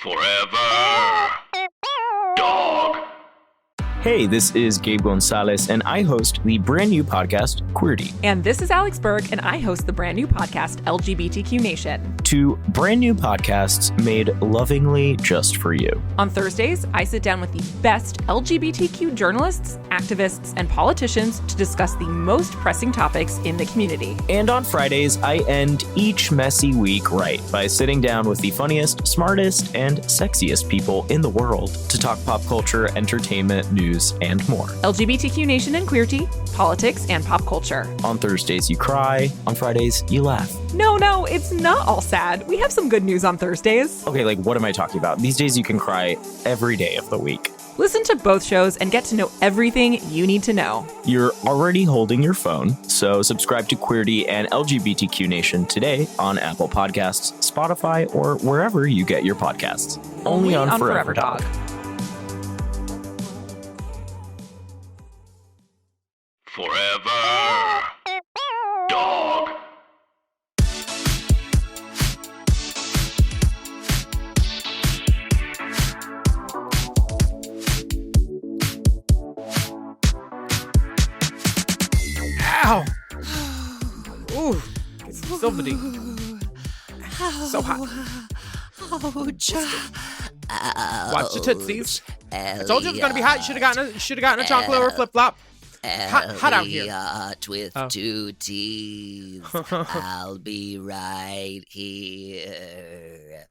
Forever. Dog. Hey, this is Gabe Gonzalez, and I host the brand new podcast, Queerties. And this is Alex Berg, and I host the brand new podcast, LGBTQ Nation. Two brand new podcasts made lovingly just for you. On Thursdays, I sit down with the best LGBTQ journalists, activists, and politicians to discuss the most pressing topics in the community. And on Fridays, I end each messy week right by sitting down with the funniest, smartest, and sexiest people in the world to talk pop culture, entertainment, news, and more. LGBTQ Nation and Queerty, politics, and pop culture. On Thursdays, you cry. On Fridays, you laugh. No, it's not all sad. We have some good news on Thursdays. Okay, what am I talking about? These days, you can cry every day of the week. Listen to both shows and get to know everything you need to know. You're already holding your phone, so subscribe to Queerty and LGBTQ Nation today on Apple Podcasts, Spotify, or wherever you get your podcasts. Only on Forever Dog. Forever. Dog. Ow! Ooh, it's so velvety. So hot. Ouch. Watch the tootsies. I told you it was gonna be hot. You should have gotten a chocolate or a flip flop. Hot out here. Elliot with two T's. I'll be right here.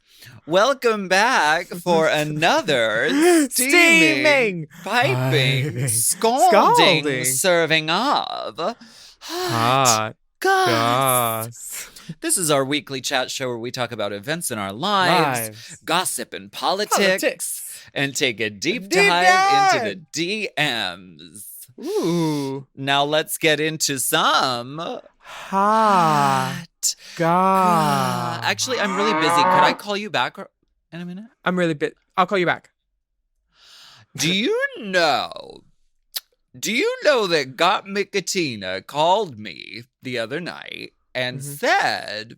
Welcome back for another steaming, piping, scalding serving of Hot Goss. This is our weekly chat show where we talk about events in our lives. Gossip and politics, and take a deep dive into the DMs. Ooh. Now let's get into some hot Goss. Actually, I'm really busy. Could I call you back in a minute? I'm really busy. I'll call you back. Do you know that Got Mik called me the other night and said,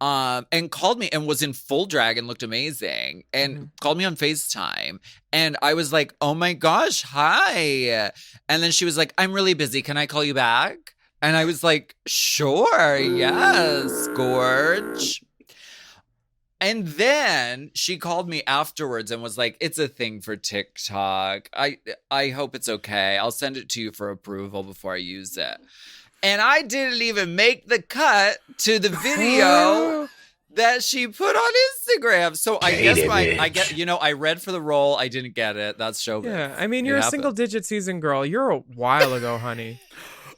and called me and was in full drag and looked amazing and called me on FaceTime. And I was like, oh my gosh, hi. And then she was like, I'm really busy. Can I call you back? And I was like, sure, yes, gorge. And then she called me afterwards and was like, it's a thing for TikTok. I hope it's okay. I'll send it to you for approval before I use it. And I didn't even make the cut to the video that she put on Instagram. So I I read for the role. I didn't get it. That's showbiz. Yeah, I mean, you're a single-digit season girl. You're a while ago, honey.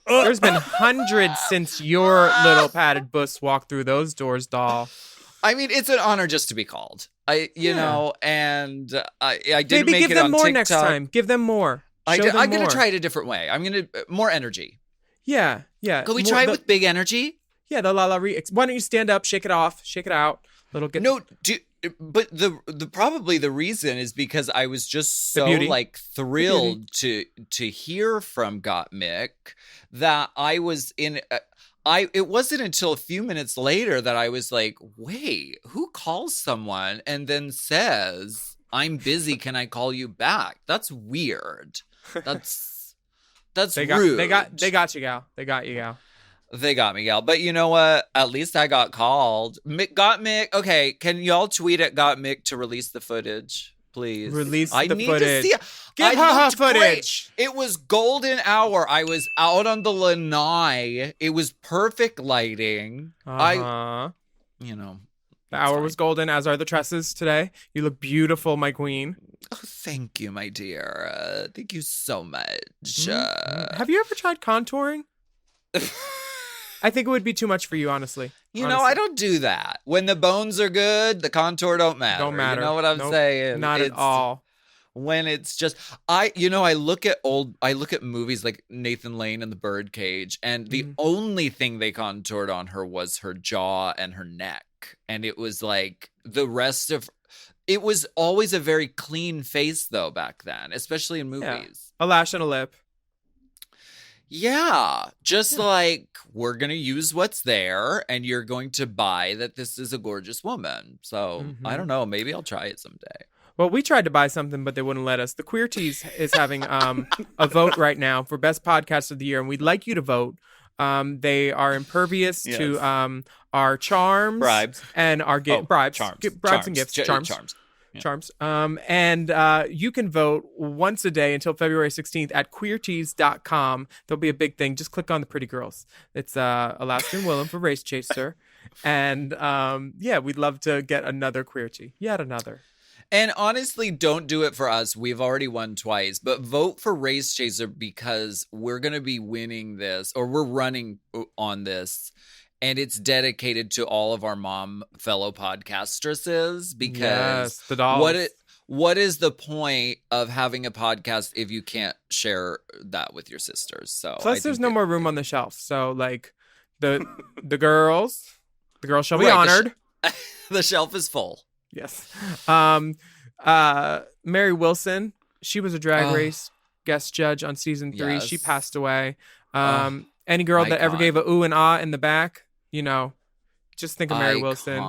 There's been hundreds since your little padded bus walked through those doors, doll. I mean, it's an honor just to be called. I didn't Maybe make it on TikTok. Maybe give them more next time. Give them more. I'm going to try it a different way. I'm going to, more energy. Yeah. Could we try it with big energy? Yeah, the la la re. Why don't you stand up, shake it off, shake it out, little get. No, but the probably the reason is because I was just so thrilled to hear from Got Mik that I was in. It wasn't until a few minutes later that I was like, wait, who calls someone and then says, "I'm busy. Can I call you back?" That's weird. That's rude. They got you, gal. They got you, gal. They got me, gal. But you know what? At least I got called. Got Mik. Okay, can y'all tweet at Got Mik to release the footage, please? Release the footage. To see. Give her footage. Great. It was golden hour. I was out on the lanai. It was perfect lighting. The hour was golden, as are the tresses today. You look beautiful, my queen. Oh, thank you, my dear. Thank you so much. Have you ever tried contouring? I think it would be too much for you, honestly. You know, I don't do that. When the bones are good, the contour don't matter. Don't matter. You know what I'm saying? Not at all. When it's just, I look at movies like Nathan Lane and The Birdcage, and the only thing they contoured on her was her jaw and her neck. And it was like the rest of, it was always a very clean face though back then, especially in movies. Yeah. A lash and a lip. Yeah. Just like, we're going to use what's there and you're going to buy that this is a gorgeous woman. So I don't know. Maybe I'll try it someday. Well, we tried to buy something, but they wouldn't let us. The Queerties is having a vote right now for Best Podcast of the Year, and we'd like you to vote. They are impervious to our charms, bribes, and our bribes, charms, bribes and gifts, charms. Yeah. Charms. And you can vote once a day until February 16th at queerties.com. There'll be a big thing. Just click on the pretty girls. It's Alaska and Willam for Race Chaser. And we'd love to get another Queerty. Yet another. And honestly, don't do it for us. We've already won twice. But vote for Race Chaser because we're going to be winning this, or we're running on this. And it's dedicated to all of our fellow podcastresses because yes, the dolls. What is the point of having a podcast if you can't share that with your sisters? So plus, there's no more room on the shelf. So like the girls shall be honored. The shelf is full. Yes. Mary Wilson, she was a Drag Race guest judge on season 3. Yes. She passed away. Any girl that ever gave a ooh and ah in the back. Just think of Mary Wilson.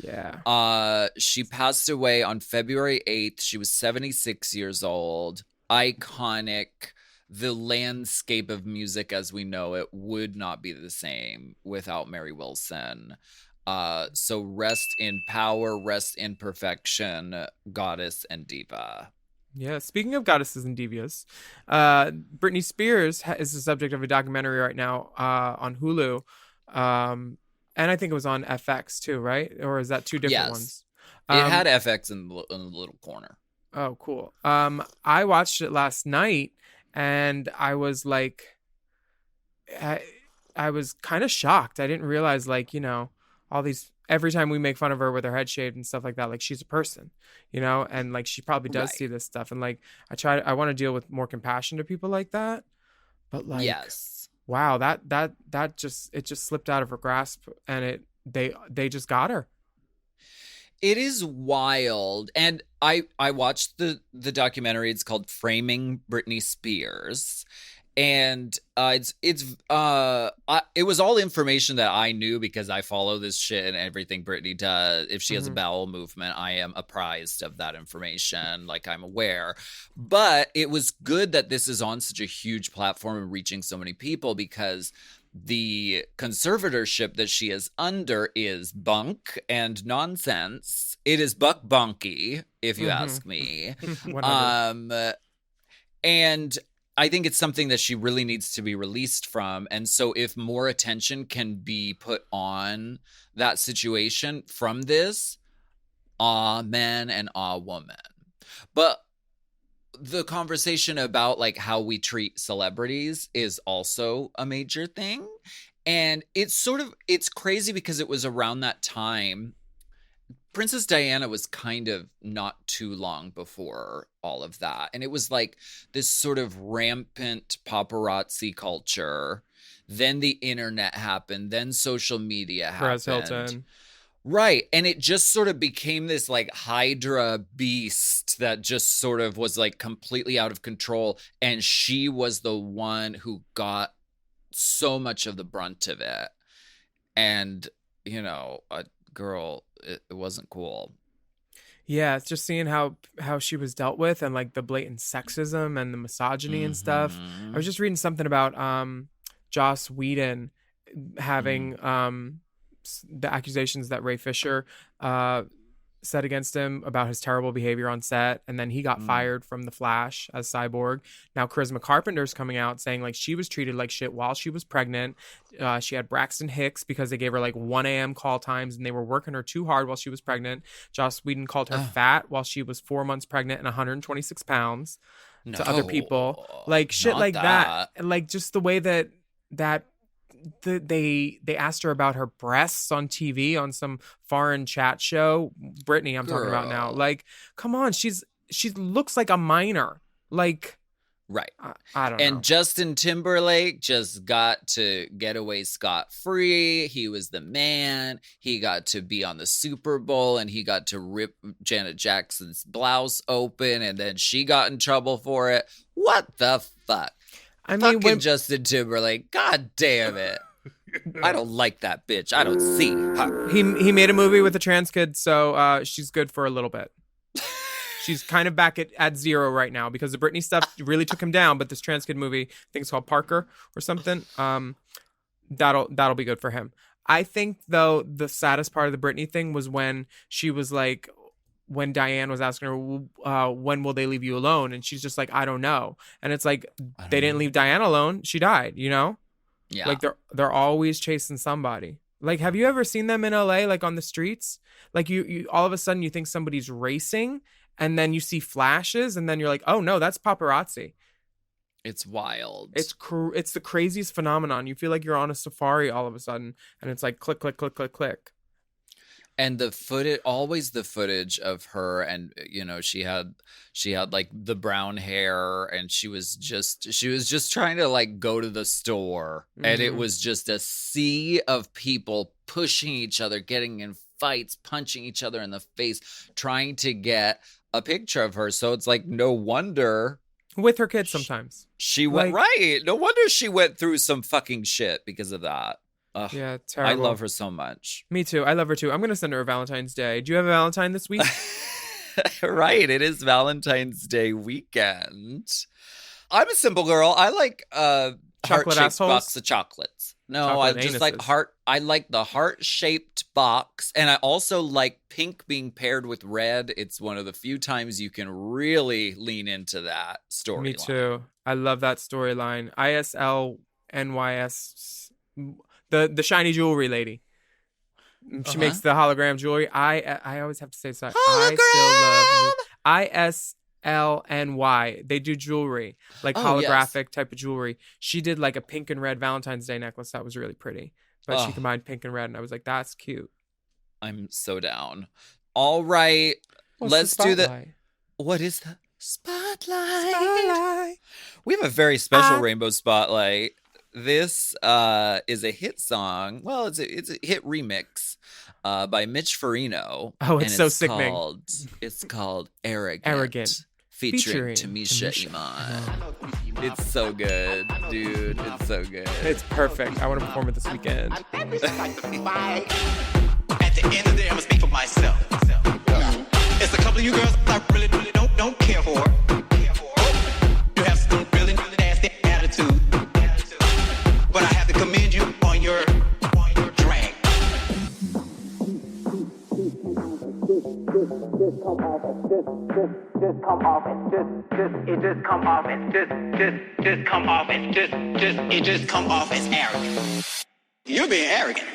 Yeah. She passed away on February 8th. She was 76 years old. Iconic. The landscape of music as we know it would not be the same without Mary Wilson. So rest in power, rest in perfection, goddess and diva. Yeah, speaking of goddesses and divas, Britney Spears is the subject of a documentary right now on Hulu. And I think it was on FX too, right? Or is that two different ones? It had FX in the little corner. Oh, cool. I watched it last night and I was like, I was kind of shocked. I didn't realize all these, every time we make fun of her with her head shaved and stuff like that, like she's a person, and like she probably does see this stuff. And like, I want to deal with more compassion to people like that. But like, yes. Wow, that just slipped out of her grasp, and they just got her. It is wild, and I watched the documentary. It's called Framing Britney Spears, and it was all information that I knew because I follow this shit and everything Britney does. If she has a bowel movement, I am apprised of that information. Like, I'm aware. But it was good that this is on such a huge platform and reaching so many people because the conservatorship that she is under is bunk and nonsense. It is buck bunky, if you ask me. And I think it's something that she really needs to be released from. And so if more attention can be put on that situation from this, man and woman. But the conversation about like how we treat celebrities is also a major thing. And it's crazy because it was around that time. Princess Diana was kind of not too long before all of that. And it was like this sort of rampant paparazzi culture. Then the internet happened. Then social media happened. Perez Hilton. Right. And it just sort of became this like Hydra beast that just sort of was like completely out of control. And she was the one who got so much of the brunt of it. And, girl, it wasn't cool. Yeah, it's just seeing how she was dealt with and like the blatant sexism and the misogyny and stuff. I was just reading something about Joss Whedon having the accusations that Ray Fisher said against him about his terrible behavior on set, and then he got fired from The Flash as Cyborg. Now Charisma Carpenter's coming out saying like she was treated like shit while she was pregnant. She had Braxton Hicks because they gave her like 1 a.m. call times and they were working her too hard while she was pregnant. Joss Whedon called her fat while she was 4 months pregnant and 126 pounds to other people. Like shit like that. And like just the way that they asked her about her breasts on TV on some foreign chat show. Britney, I'm talking about now. Like, come on, she looks like a minor. Like, right. I don't know. And Justin Timberlake just got to get away scot-free. He was the man. He got to be on the Super Bowl and he got to rip Janet Jackson's blouse open and then she got in trouble for it. What the fuck? I mean, Fucking Justin Timberlake. God damn it. I don't like that bitch. I don't see her. he made a movie with a trans kid, so she's good for a little bit. She's kind of back at zero right now because the Britney stuff really took him down. But this trans kid movie, I think it's called Parker or something. That'll be good for him. I think though the saddest part of the Britney thing was when she was like, when Diane was asking her, when will they leave you alone? And she's just like, I don't know. And it's like, they didn't leave Diane alone. She died, you know? Yeah. Like they're always chasing somebody. Like, have you ever seen them in LA, like on the streets? Like you all of a sudden you think somebody's racing and then you see flashes and then you're like, oh no, that's paparazzi. It's wild. It's the craziest phenomenon. You feel like you're on a safari all of a sudden and it's like click, click, click, click, click. And the footage of her, and you know, she had like the brown hair, and she was just trying to like go to the store, and it was just a sea of people pushing each other, getting in fights, punching each other in the face, trying to get a picture of her. So it's like, no wonder with her kids sometimes. She went right. No wonder she went through some fucking shit because of that. Ugh, yeah, terrible. I love her so much. Me too. I love her too. I'm going to send her a Valentine's Day. Do you have a Valentine this week? Right. It is Valentine's Day weekend. I'm a simple girl. I like Chocolate heart-shaped assholes? box of chocolates. No, Chocolate I just anuses. like heart. I like the heart-shaped box. And I also like pink being paired with red. It's one of the few times you can really lean into that storyline. Me too. I love that storyline. ISLNYS. The shiny jewelry lady. She makes the hologram jewelry. I always have to say sorry. I still love ISLNY. They do jewelry, like holographic type of jewelry. She did like a pink and red Valentine's Day necklace that was really pretty. But she combined pink and red, and I was like, that's cute. I'm so down. All right. Let's do the... What is the spotlight? We have a very special Rainbow Spotlight. This is a hit song. Well, it's a hit remix by Mitch Ferrrino. Oh, it's so sickening. It's called Arrogant. Featuring Tamisha Iman. It's so good, dude. It's so good. It's perfect. I want to perform it this weekend. At the end of the day, I'm gonna speak for myself. It's a couple of you girls I really don't care for. You have some really nasty attitude. But I have to commend you on your drag. Just come off as arrogant. You're being arrogant.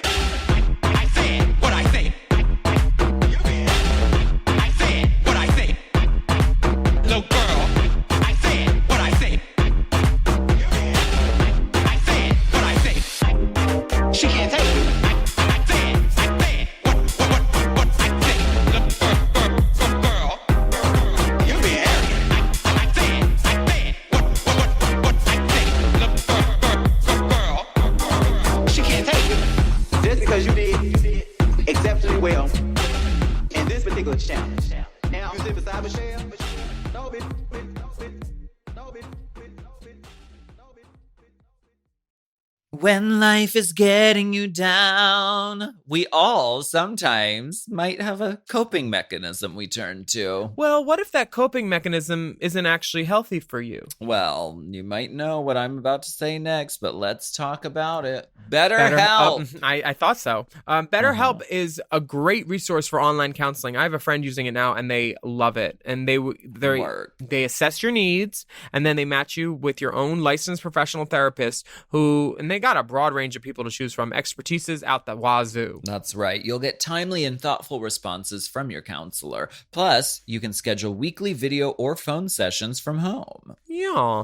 I said what I say. You're being arrogant. I said what I say. Little girl, I said what I say. You're being arrogant. I said what I say. She can't take it. I said what I say. Little girl, you're being arrogant. I said what I say. Little girl, she can't take it. Just because you did exceptionally well in this particular channel. Now you sit beside Michelle. No, bitch. When life is getting you down, we all sometimes might have a coping mechanism we turn to. Well, what if that coping mechanism isn't actually healthy for you? Well, you might know what I'm about to say next, but let's talk about it. BetterHelp. I thought so. BetterHelp is a great resource for online counseling. I have a friend using it now, and they love it. And they assess your needs, and then they match you with your own licensed professional therapist and they got a broad range of people to choose from. Expertise is out the wazoo. That's right. You'll get timely and thoughtful responses from your counselor. Plus, you can schedule weekly video or phone sessions from home. Yeah.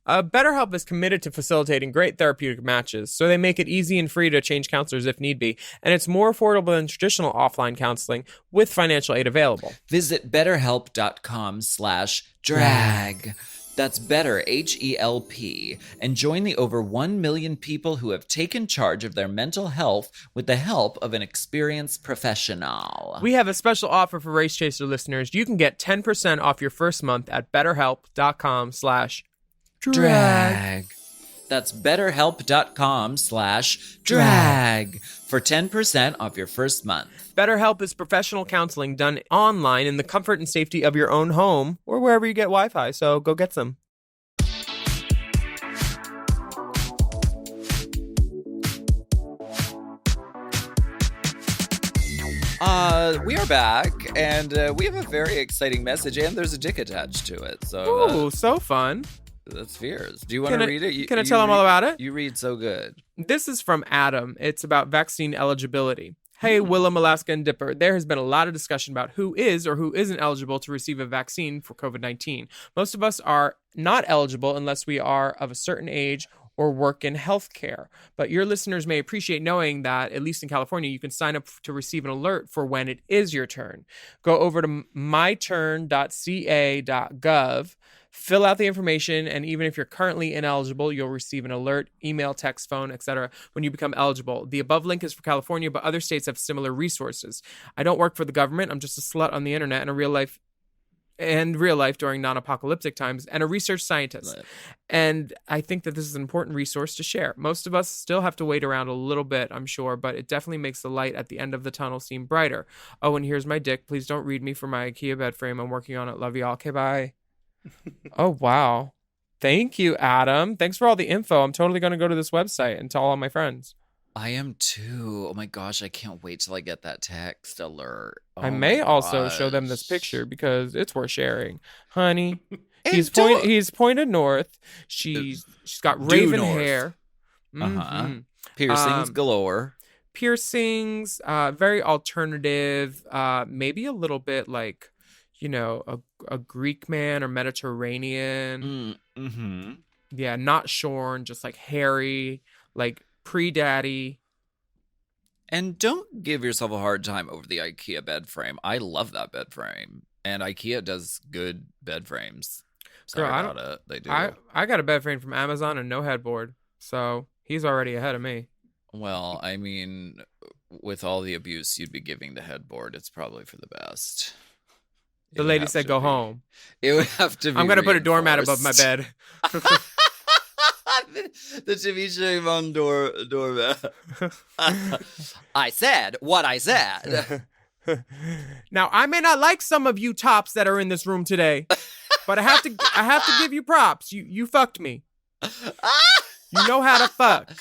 BetterHelp is committed to facilitating great therapeutic matches, so they make it easy and free to change counselors if need be, and it's more affordable than traditional offline counseling with financial aid available. Visit betterhelp.com/drag. That's better, H-E-L-P, and join the over 1 million people who have taken charge of their mental health with the help of an experienced professional. We have a special offer for Race Chaser listeners. You can get 10% off your first month at betterhelp.com/drag. That's betterhelp.com/drag for 10% off your first month. BetterHelp is professional counseling done online in the comfort and safety of your own home or wherever you get Wi-Fi, so go get some. We are back, and we have a very exciting message, and there's a dick attached to it. So, Ooh, so fun. That's fierce. Do you want to read it? Can I tell them all about it? You read so good. This is from Adam. It's about vaccine eligibility. Hey, Willam, Alaska, and Dipper. There has been a lot of discussion about who is or who isn't eligible to receive a vaccine for COVID-19. Most of us are not eligible unless we are of a certain age or work in healthcare. But your listeners may appreciate knowing that, at least in California, you can sign up to receive an alert for when it is your turn. Go over to myturn.ca.gov, fill out the information, and even if you're currently ineligible, you'll receive an alert, email, text, phone, etc. when you become eligible. The above link is for California, but other states have similar resources. I don't work for the government. I'm just a slut on the internet and real life during non-apocalyptic times, and a research scientist. Right. And I think that this is an important resource to share. Most of us still have to wait around a little bit, I'm sure, but it definitely makes the light at the end of the tunnel seem brighter. Oh, and here's my dick. Please don't read me for my IKEA bed frame. I'm working on it. Love y'all. Okay, bye. Oh, wow. Thank you, Adam. Thanks for all the info. I'm totally going to go to this website and tell all my friends. I am too. Oh my gosh, I can't wait till I get that text alert. I may also show them this picture because it's worth sharing. Honey, he's pointed north. She's got raven hair. Mm-hmm. Piercings galore. Piercings, very alternative, maybe a little bit like, you know, a Greek man or Mediterranean. Mm-hmm. Yeah, not shorn, just like hairy, like pre-daddy. And don't give yourself a hard time over the IKEA bed frame. I love that bed frame. And IKEA does good bed frames. Sorry about it. They do. I got a bed frame from Amazon and no headboard. So he's already ahead of me. Well, I mean, with all the abuse you'd be giving the headboard, it's probably for the best. The lady said go home. It would have to be I'm going to put a doormat above my bed. The Tamisha Iman doormat. I said what I said. Now, I may not like some of you tops that are in this room today, but I have to give you props. You fucked me. You know how to fuck.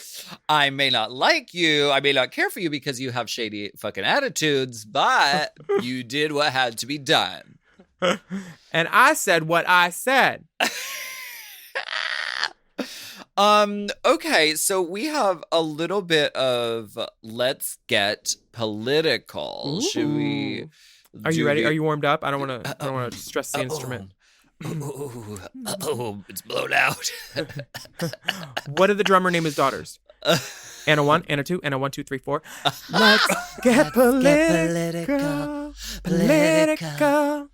I may not like you. I may not care for you because you have shady fucking attitudes, but you did what had to be done. And I said what I said. Okay, so we have a little bit of let's get political. Ooh. Should we? Are you ready? Are you warmed up? I don't want to stress the instrument. It's blown out. What did the drummer name his daughters? Anna 1, Anna 2, Anna 1, 2, 3, 4. Let's get political. Political.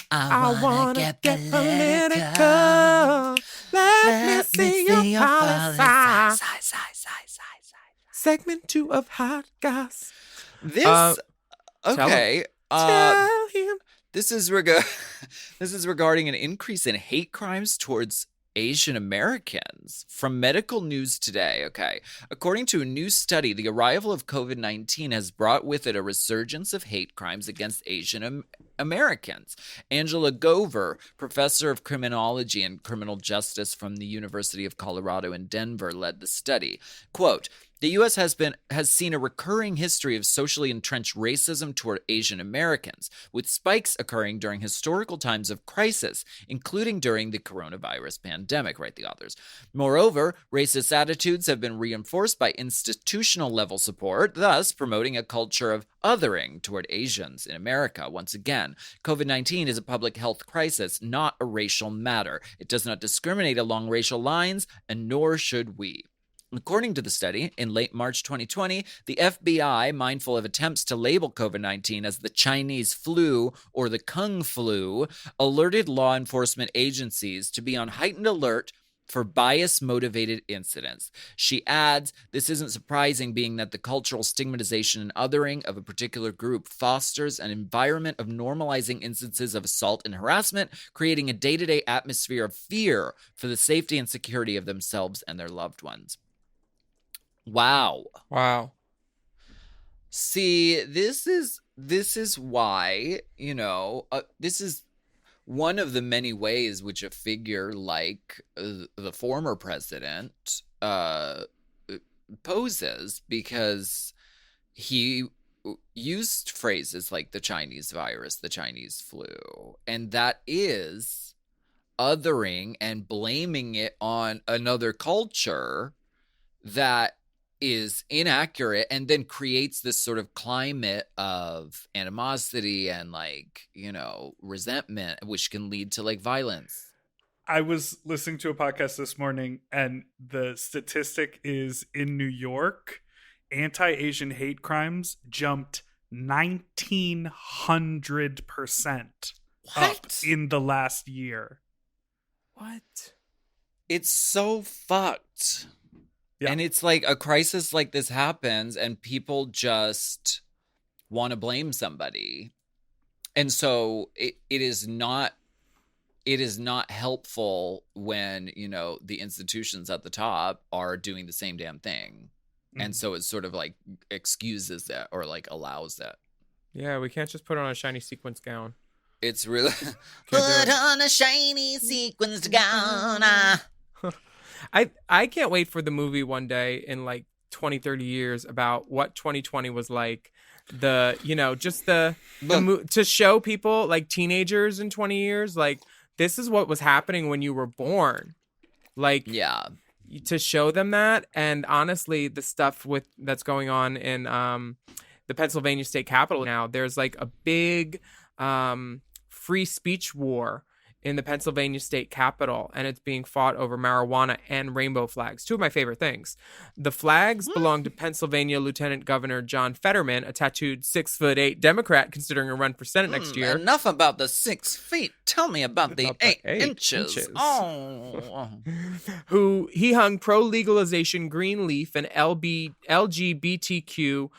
I wanna get political. Let me see your policy. Segment 2 of Hot Goss. This okay. Tell him. This is regarding an increase in hate crimes towards Asian Americans from Medical News Today. Okay. According to a new study, the arrival of COVID-19 has brought with it a resurgence of hate crimes against Asian Americans. Angela Gover, professor of criminology and criminal justice from the University of Colorado in Denver, led the study. Quote, the U.S. has seen a recurring history of socially entrenched racism toward Asian Americans, with spikes occurring during historical times of crisis, including during the coronavirus pandemic, write the authors. Moreover, racist attitudes have been reinforced by institutional-level support, thus promoting a culture of othering toward Asians in America. Once again, COVID-19 is a public health crisis, not a racial matter. It does not discriminate along racial lines, and nor should we. According to the study, in late March 2020, the FBI, mindful of attempts to label COVID-19 as the Chinese flu or the Kung flu, alerted law enforcement agencies to be on heightened alert for bias-motivated incidents. She adds, this isn't surprising being that the cultural stigmatization and othering of a particular group fosters an environment of normalizing instances of assault and harassment, creating a day-to-day atmosphere of fear for the safety and security of themselves and their loved ones. Wow. Wow. See, this is why, this is one of the many ways which a figure like the former president poses, because he used phrases like the Chinese virus, the Chinese flu, and that is othering and blaming it on another culture that is inaccurate, and then creates this sort of climate of animosity and resentment, which can lead to violence. I was listening to a podcast this morning, and the statistic is in New York, anti-Asian hate crimes jumped 1,900% up in the last year. What? It's so fucked. Yeah. And it's like a crisis like this happens and people just want to blame somebody. And so it is not helpful when, the institutions at the top are doing the same damn thing. Mm-hmm. And so it sort of excuses that or allows that. Yeah, we can't just put on a shiny sequins gown. It's really put on a shiny sequins gown. I can't wait for the movie one day in 20, 30 years about what 2020 was like. To show people teenagers in 20 years, this is what was happening when you were born. Yeah. To show them that. And honestly, the stuff that's going on in the Pennsylvania state capitol now, there's a big free speech war in the Pennsylvania state capitol, and it's being fought over marijuana and rainbow flags. Two of my favorite things. The flags belong to Pennsylvania Lieutenant Governor John Fetterman, a tattooed 6'8" Democrat considering a run for Senate next year. Enough about the 6 feet. Tell me about the 8 inches. Oh. Who he hung pro-legalization green leaf and LGBTQ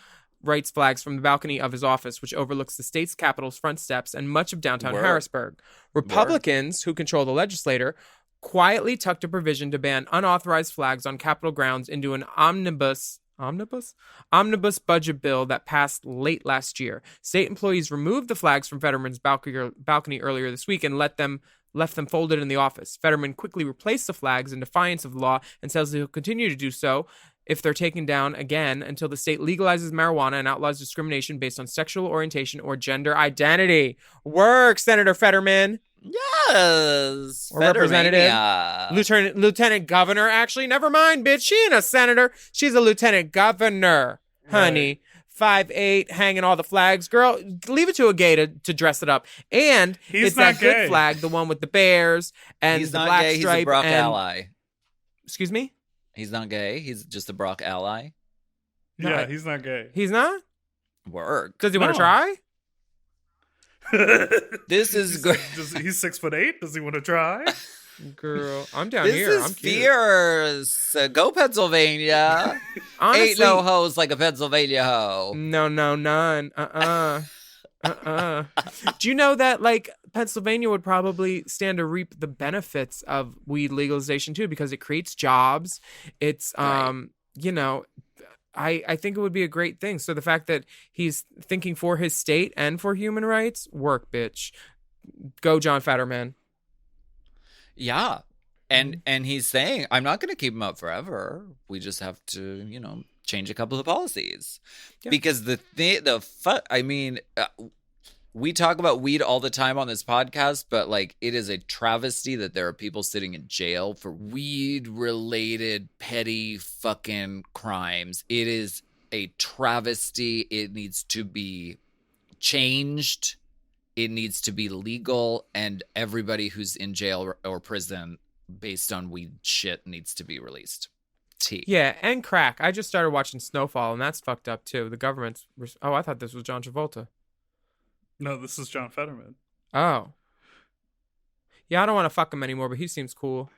rights flags from the balcony of his office, which overlooks the state's capitol's front steps and much of downtown Harrisburg. Republicans, who control the legislature, quietly tucked a provision to ban unauthorized flags on Capitol grounds into an omnibus budget bill that passed late last year. State employees removed the flags from Fetterman's balcony earlier this week and left them folded in the office. Fetterman quickly replaced the flags in defiance of the law and says he'll continue to do so if they're taken down again until the state legalizes marijuana and outlaws discrimination based on sexual orientation or gender identity. Work, Senator Fetterman. Yes. Or Representative. Lieutenant Governor. Actually, never mind, bitch. She ain't a senator. She's a lieutenant governor, honey. Right. 5'8", hanging all the flags. Girl, leave it to a gay to dress it up. And it's that good flag, the one with the bears and the black stripe. He's a Brock ally. Excuse me? He's not gay. He's just a Brock ally. Yeah, he's not gay. He's not? Work. Does he want to try? This is good. He's 6'8". Does he want to try? Girl, I'm down here. This I'm is fierce. Go Pennsylvania. Honestly, ain't no hoes like a Pennsylvania hoe. No, none. Do you know that Pennsylvania would probably stand to reap the benefits of weed legalization too, because it creates jobs. It's I think it would be a great thing. So the fact that he's thinking for his state and for human rights, work, bitch. Go John Fetterman. Yeah. And he's saying, I'm not going to keep him up forever. We just have to, change a couple of policies. Yeah. Because we talk about weed all the time on this podcast, but it is a travesty that there are people sitting in jail for weed-related petty fucking crimes. It is a travesty. It needs to be changed. It needs to be legal, and everybody who's in jail or prison based on weed shit needs to be released. Yeah, and crack. I just started watching Snowfall, and that's fucked up too. The government's... Oh, I thought this was John Travolta. No, this is John Fetterman. Oh. Yeah, I don't want to fuck him anymore, but he seems cool.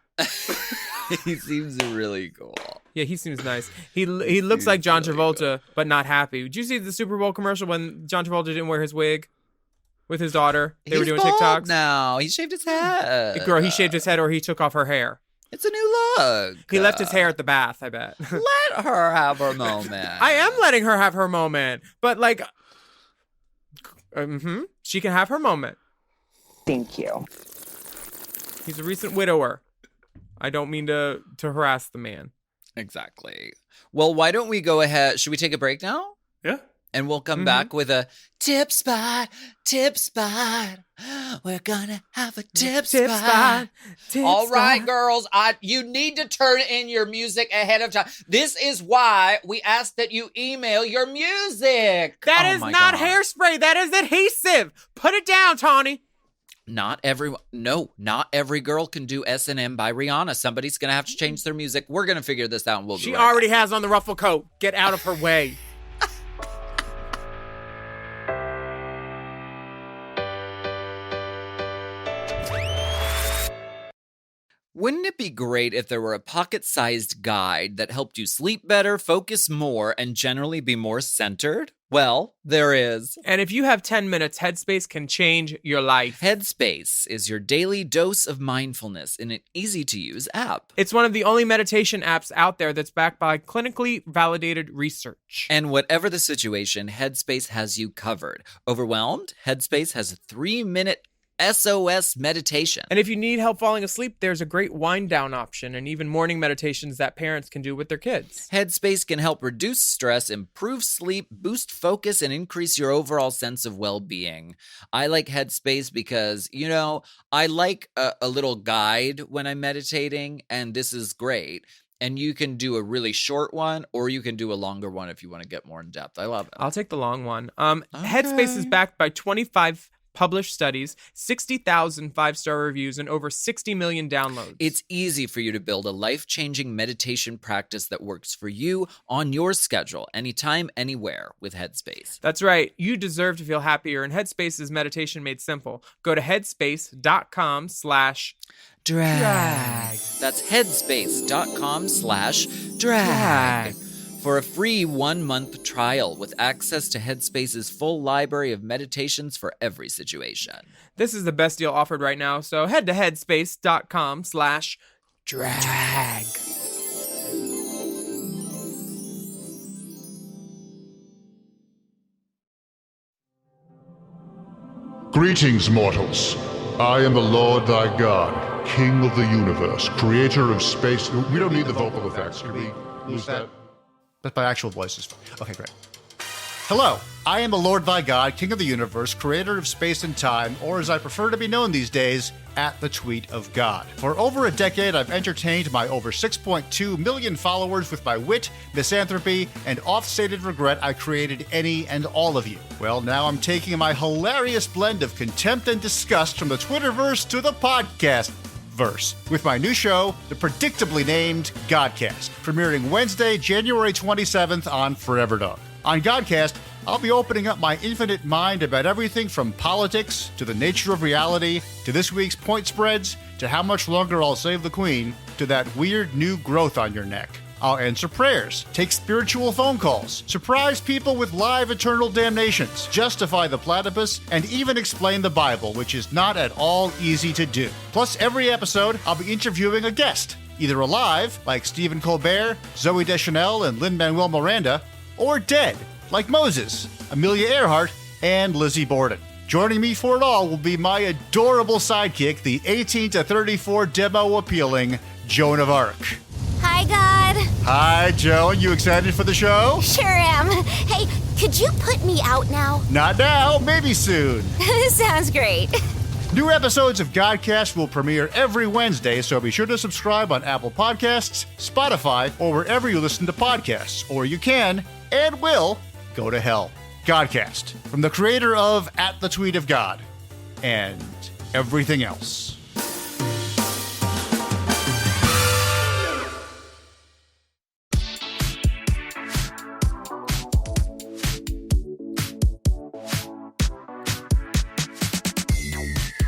He seems really cool. Yeah, he seems nice. He looks like John Travolta, but not happy. Did you see the Super Bowl commercial when John Travolta didn't wear his wig with his daughter? They were doing bald TikToks. now. He shaved his head. Girl, he shaved his head or he took off her hair. It's a new look. He left his hair at the bath, I bet. Let her have her moment. I am letting her have her moment, but like, she can have her moment. Thank you. He's a recent widower. I don't mean to harass the man. Exactly. Well, why don't we go ahead? Should we take a break now? Yeah. And we'll come back with a tip spot. We're gonna have a tip spot. All right, girls, you need to turn in your music ahead of time. This is why we ask that you email your music. That is not hairspray. That is adhesive. Put it down, Tawny. Not every girl can do S&M by Rihanna. Somebody's gonna have to change their music. We're gonna figure this out, and we'll. She already has on the ruffle coat. Get out of her way. Wouldn't it be great if there were a pocket-sized guide that helped you sleep better, focus more, and generally be more centered? Well, there is. And if you have 10 minutes, Headspace can change your life. Headspace is your daily dose of mindfulness in an easy-to-use app. It's one of the only meditation apps out there that's backed by clinically validated research. And whatever the situation, Headspace has you covered. Overwhelmed? Headspace has a 3-minute SOS meditation. And if you need help falling asleep, there's a great wind down option and even morning meditations that parents can do with their kids. Headspace can help reduce stress, improve sleep, boost focus, and increase your overall sense of well-being. I like Headspace because, I like a little guide when I'm meditating, and this is great. And you can do a really short one, or you can do a longer one if you want to get more in depth. I love it. I'll take the long one. Headspace is backed by 25 published studies, 60,000 5-star reviews, and over 60 million downloads. It's easy for you to build a life-changing meditation practice that works for you on your schedule, anytime, anywhere with Headspace. That's right. You deserve to feel happier, and Headspace is meditation made simple. Go to headspace.com/drag. That's headspace.com/drag. For a free 1-month trial with access to Headspace's full library of meditations for every situation. This is the best deal offered right now, so head to headspace.com/drag. Greetings, mortals. I am the Lord thy God, King of the universe, creator of space. We don't need the vocal effects. Can we use that? But my actual voice is fine. Okay, great. Hello, I am the Lord thy God, King of the universe, creator of space and time, or as I prefer to be known these days, at the tweet of God. For over a decade, I've entertained my over 6.2 million followers with my wit, misanthropy, and oft-stated regret I created any and all of you. Well, now I'm taking my hilarious blend of contempt and disgust from the Twitterverse to the podcast verse with my new show, the predictably named Godcast, premiering Wednesday, January 27th on Forever Dog. On Godcast, I'll be opening up my infinite mind about everything from politics to the nature of reality to this week's point spreads to how much longer I'll save the Queen to that weird new growth on your neck. I'll answer prayers, take spiritual phone calls, surprise people with live eternal damnations, justify the platypus, and even explain the Bible, which is not at all easy to do. Plus, every episode, I'll be interviewing a guest, either alive, like Stephen Colbert, Zooey Deschanel, and Lin-Manuel Miranda, or dead, like Moses, Amelia Earhart, and Lizzie Borden. Joining me for it all will be my adorable sidekick, the 18 to 34 demo appealing Joan of Arc. Hi, God. Hi, Joan. You excited for the show? Sure am. Hey, could you put me out now? Not now, maybe soon. Sounds great. New episodes of Godcast will premiere every Wednesday, so be sure to subscribe on Apple Podcasts, Spotify, or wherever you listen to podcasts. Or you can, and will, go to hell. Godcast, from the creator of At the Tweet of God, and everything else.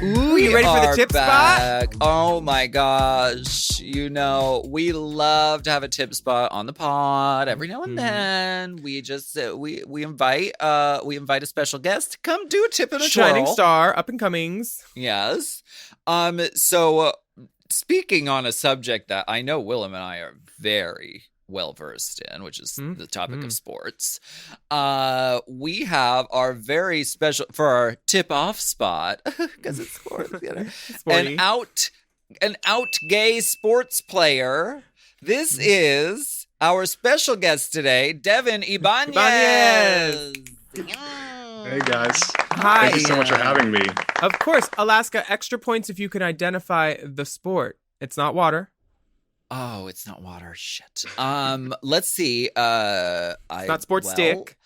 Ooh, you ready for the tip spot? Oh my gosh. You know, we love to have a tip spot on the pod every now and then. We just we invite a special guest to come do a tip and a Shining twirl. star, up and comings. Yes. So speaking on a subject that I know Willam and I are very well versed in, which is the topic of sports. We have our very special for our tip off spot because it's sports, you know, an out gay sports player. This is our special guest today, Devin Ibañez. Hey guys. Hi. Thank you so much for having me. Of course, Alaska, extra points if you can identify the sport. It's not water. Oh, it's not water. Shit. Let's see. It's not sports stick.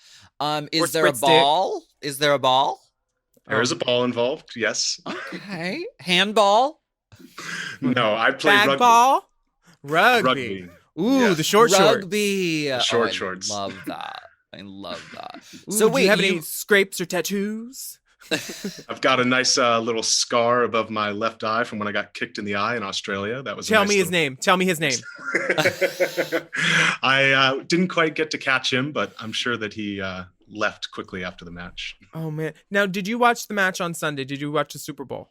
Is there a ball? Is there a ball? There is a ball involved. Yes. Okay. Handball? No, I play Bag rugby. ball? Rugby. Ooh, Yeah. the short shorts. Rugby. The short shorts. I love that. I love that. Ooh, So do wait, you have any scrapes or tattoos? I've got a nice little scar above my left eye from when I got kicked in the eye in Australia. That was Tell me his name. Tell me his name. I didn't quite get to catch him, but I'm sure that he left quickly after the match. Oh man. Now, did you watch the match on Sunday? Did you watch the Super Bowl?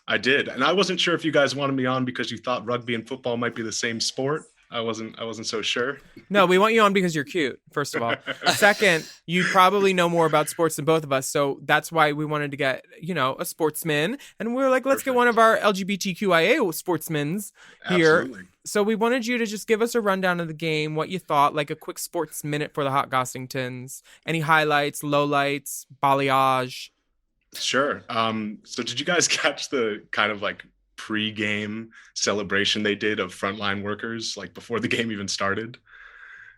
I did, and I wasn't sure if you guys wanted me on because you thought rugby and football might be the same sport. I wasn't so sure. No, we want you on because you're cute, first of all. Second, you probably know more about sports than both of us, so that's why we wanted to get, a sportsman. And we were like, let's get one of our LGBTQIA sportsmens here. Absolutely. So we wanted you to just give us a rundown of the game, what you thought, like a quick sports minute for the Hot Gossingtons. Any highlights, lowlights, balayage? Sure. So did you guys catch the kind of like pre-game celebration they did of frontline workers, like before the game even started?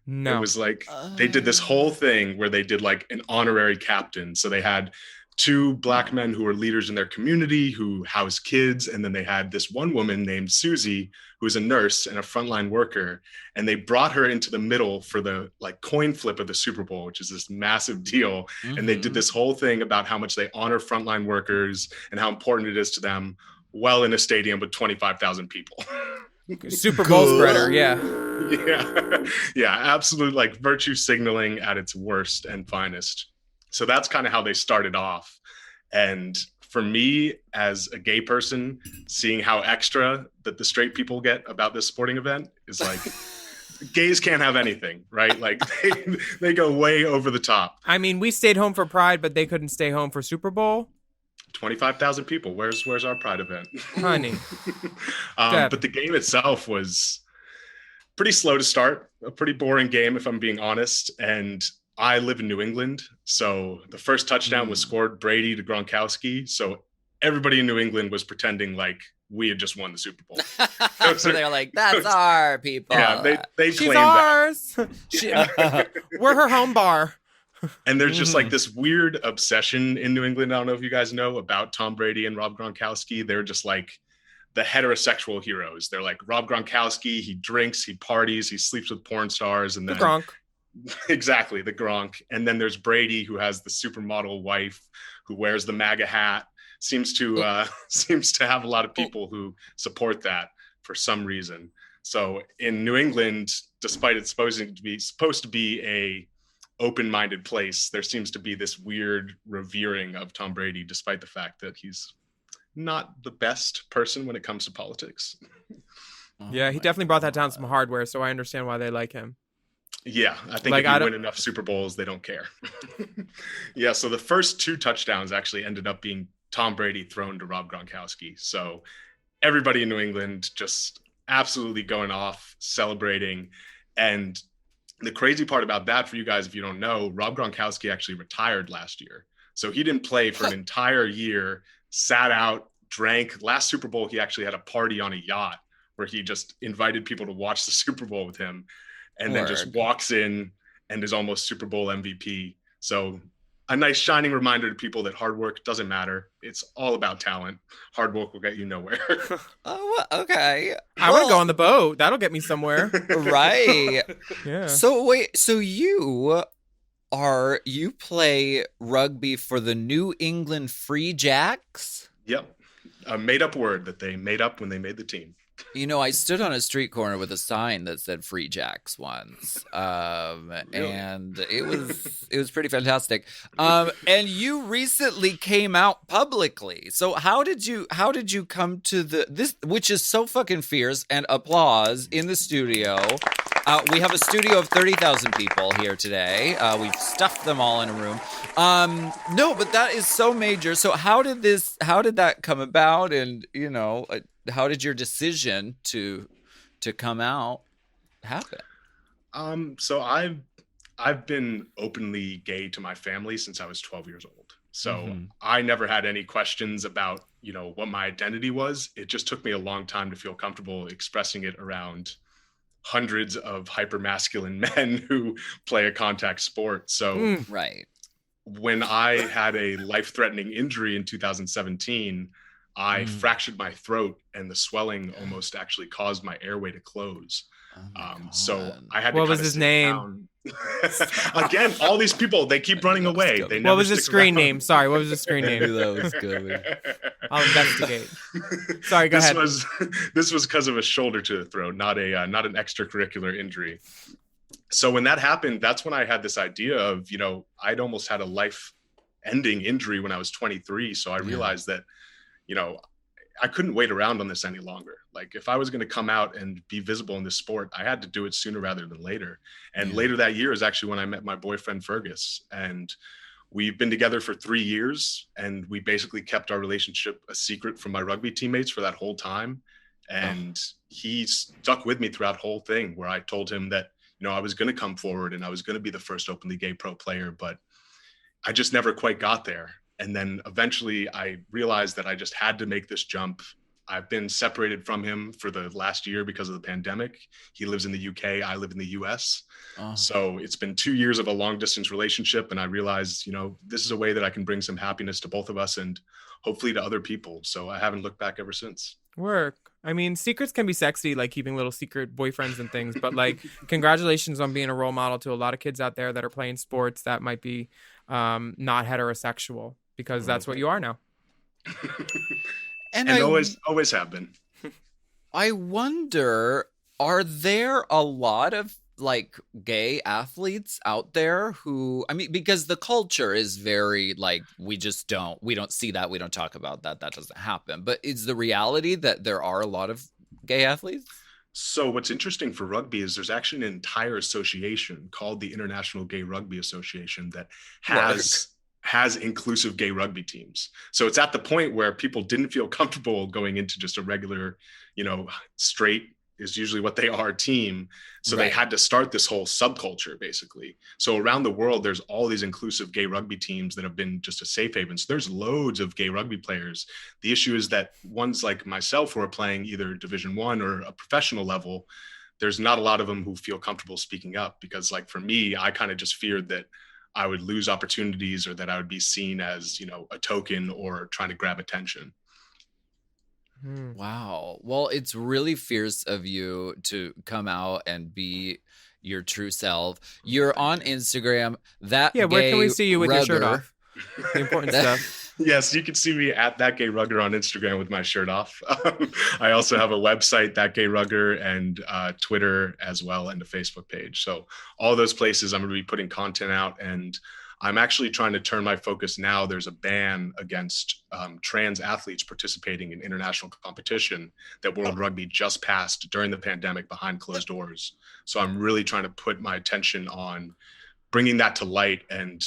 No. It was like they did this whole thing where they did like an honorary captain. So they had two Black men who were leaders in their community who housed kids. And then they had this one woman named Susie, who was a nurse and a frontline worker. And they brought her into the middle for the like coin flip of the Super Bowl, which is this massive deal. Mm-hmm. And they did this whole thing about how much they honor frontline workers and how important it is to them, well in a stadium with 25,000 people. Super Bowl spreader, yeah. Yeah, absolute like virtue signaling at its worst and finest. So that's kind of how they started off. And for me, as a gay person, seeing how extra that the straight people get about this sporting event is like, gays can't have anything, right? Like they go way over the top. I mean, we stayed home for Pride, but they couldn't stay home for Super Bowl. 25,000 people. Where's our Pride event? Honey. But the game itself was pretty slow to start, a pretty boring game, if I'm being honest. And I live in New England, so the first touchdown was scored Brady to Gronkowski. So everybody in New England was pretending like we had just won the Super Bowl. So they're like, that's our people. Yeah, they She's claimed ours. We're her home bar. And there's just like this weird obsession in New England. I don't know if you guys know about Tom Brady and Rob Gronkowski. They're just like the heterosexual heroes. They're like Rob Gronkowski. He drinks, he parties, he sleeps with porn stars, and then The Gronk. Exactly, the Gronk. And then there's Brady, who has the supermodel wife who wears the MAGA hat. Seems to have a lot of people who support that for some reason. So in New England, despite it supposed to be a open-minded place, there seems to be this weird revering of Tom Brady, despite the fact that he's not the best person when it comes to politics. Yeah, he definitely brought that down some hardware, so I understand why they like him. Yeah, I think if you win enough Super Bowls, they don't care. Yeah, so the first two touchdowns actually ended up being Tom Brady thrown to Rob Gronkowski. So everybody in New England just absolutely going off, celebrating. And the crazy part about that for you guys, if you don't know, Rob Gronkowski actually retired last year. So he didn't play for an entire year, sat out, drank. Last Super Bowl, he actually had a party on a yacht where he just invited people to watch the Super Bowl with him, and then just walks in and is almost Super Bowl MVP. So a nice shining reminder to people that hard work doesn't matter. It's all about talent. Hard work will get you nowhere. Oh, okay. I want to go on the boat. That'll get me somewhere. Right. Yeah. So wait, so you play rugby for the New England Free Jacks? Yep. a made-up word that they made up when they made the team. You know, I stood on a street corner with a sign that said "Free Jacks" once, and it was pretty fantastic. And you recently came out publicly. So how did you come to this, which is so fucking fierce? And applause in the studio. We have a studio of 30,000 people here today. We've stuffed them all in a room. No, but that is so major. So how did that come about? And how did your decision to come out happen? So I've been openly gay to my family since I was 12 years old. So I never had any questions about, what my identity was. It just took me a long time to feel comfortable expressing it around hundreds of hypermasculine men who play a contact sport. So right. When I had a life-threatening injury in 2017, I fractured my throat, and the swelling almost actually caused my airway to close. So I had to. What was his name? Again, all these people, they keep running away. They never what was the screen name? Sorry, what was the screen name? That was good. I'll investigate. Sorry, go ahead. This was because of a shoulder to the throat, not an extracurricular injury. So when that happened, that's when I had this idea of, I'd almost had a life-ending injury when I was 23. So I realized that, I couldn't wait around on this any longer. Like, if I was going to come out and be visible in this sport, I had to do it sooner rather than later. And later that year is actually when I met my boyfriend, Fergus. And we've been together for 3 years, and we basically kept our relationship a secret from my rugby teammates for that whole time. And he stuck with me throughout the whole thing, where I told him that, I was going to come forward and I was going to be the first openly gay pro player, but I just never quite got there. And then eventually I realized that I just had to make this jump. I've been separated from him for the last year because of the pandemic. He lives in the UK, I live in the US. So it's been 2 years of a long distance relationship. And I realized, this is a way that I can bring some happiness to both of us and hopefully to other people. So I haven't looked back ever since. Work. I mean, secrets can be sexy, like keeping little secret boyfriends and things. But congratulations on being a role model to a lot of kids out there that are playing sports that might be not heterosexual. Because that's what you are now. and always have been. I wonder, are there a lot of gay athletes out there who, because the culture is very we don't see that, we don't talk about that doesn't happen. But is the reality that there are a lot of gay athletes? So what's interesting for rugby is there's actually an entire association called the International Gay Rugby Association that has inclusive gay rugby teams. So it's at the point where people didn't feel comfortable going into just a regular, straight is usually what they are team. So they had to start this whole subculture basically. So around the world, there's all these inclusive gay rugby teams that have been just a safe haven. So there's loads of gay rugby players. The issue is that ones like myself who are playing either Division 1 or a professional level, there's not a lot of them who feel comfortable speaking up because for me, I kind of just feared that I would lose opportunities or that I would be seen as, a token or trying to grab attention. Wow. Well, it's really fierce of you to come out and be your true self. You're on Instagram. Where can we see you with your shirt off? The important stuff. Yes, you can see me at That Gay Rugger on Instagram with my shirt off. I also have a website, That Gay Rugger, and Twitter as well, and a Facebook page. So all those places I'm going to be putting content out, and I'm actually trying to turn my focus now. There's a ban against trans athletes participating in international competition that World Rugby just passed during the pandemic behind closed doors. So I'm really trying to put my attention on bringing that to light and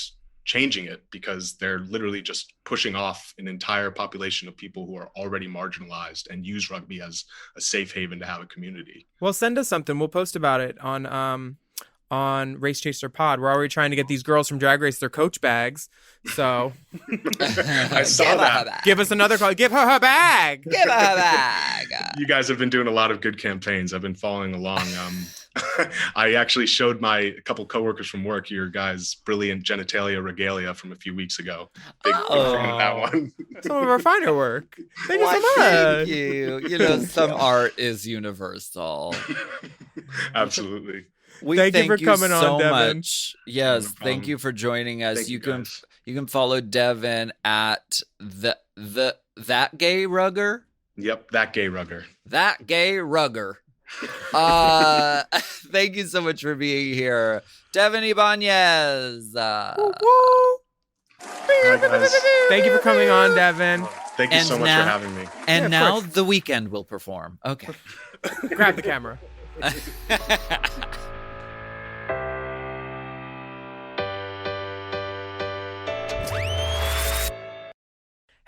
changing it, because they're literally just pushing off an entire population of people who are already marginalized and use rugby as a safe haven to have a community. Well, send us something. We'll post about it on Race Chaser Pod. We're already trying to get these girls from Drag Race their coach bags. So I saw that. Give us another call. Give her bag. Give her her bag. You guys have been doing a lot of good campaigns. I've been following along. I actually showed a couple coworkers from work your guys' brilliant genitalia regalia from a few weeks ago. Big fan of that one. Some of our finer work. Thank you so much. Thank you. Some art is universal. Absolutely. Thank you for coming on, Devin. Much. Yes, thank you for joining us. You can follow Devin at the That Gay Rugger? Yep, that gay rugger. That Gay Rugger. Thank you so much for being here. Devin Ibañez. Hi, guys. Thank you for coming on, Devin. Thank you so much for having me. And Yeah, of now course. The Weeknd will perform. Okay. Grab the camera.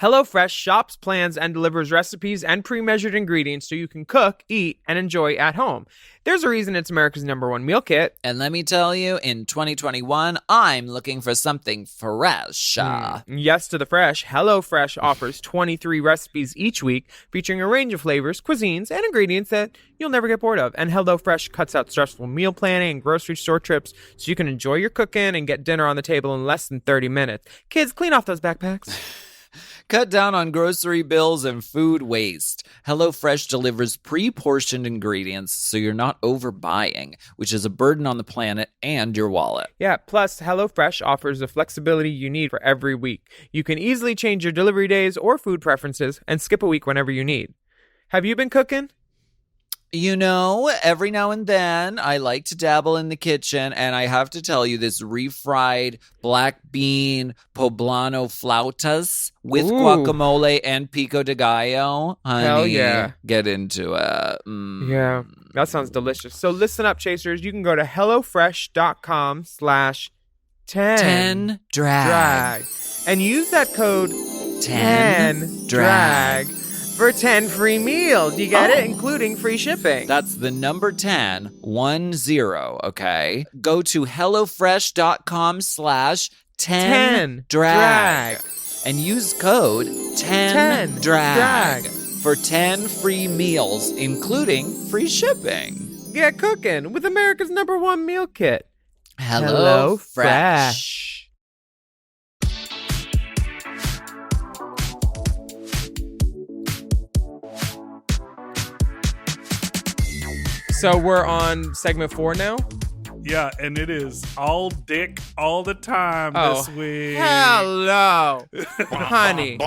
HelloFresh shops, plans, and delivers recipes and pre-measured ingredients so you can cook, eat, and enjoy at home. There's a reason it's America's #1 meal kit. And let me tell you, in 2021, I'm looking for something fresh. Yes to the fresh. HelloFresh offers 23 recipes each week, featuring a range of flavors, cuisines, and ingredients that you'll never get bored of. And HelloFresh cuts out stressful meal planning and grocery store trips so you can enjoy your cooking and get dinner on the table in less than 30 minutes. Kids, clean off those backpacks. Cut down on grocery bills and food waste. HelloFresh delivers pre-portioned ingredients so you're not overbuying, which is a burden on the planet and your wallet. Yeah, plus HelloFresh offers the flexibility you need for every week. You can easily change your delivery days or food preferences and skip a week whenever you need. Have you been cooking? You know, every now and then I like to dabble in the kitchen, and I have to tell you, this refried black bean poblano flautas with guacamole and pico de gallo. Honey, Hell yeah. Get into it. Yeah, that sounds delicious. So listen up, Chasers. You can go to HelloFresh.com/10 drag and use that code 10 drag for 10 free meals. You get it? Including free shipping. That's the number 10, 10, okay? Go to HelloFresh.com/10 drag and use code 10 drag for 10 free meals, including free shipping. Get cooking with America's #1 meal kit. HelloFresh. So we're on segment 4 now? Yeah, and it is all dick all the time this week. Hello, honey.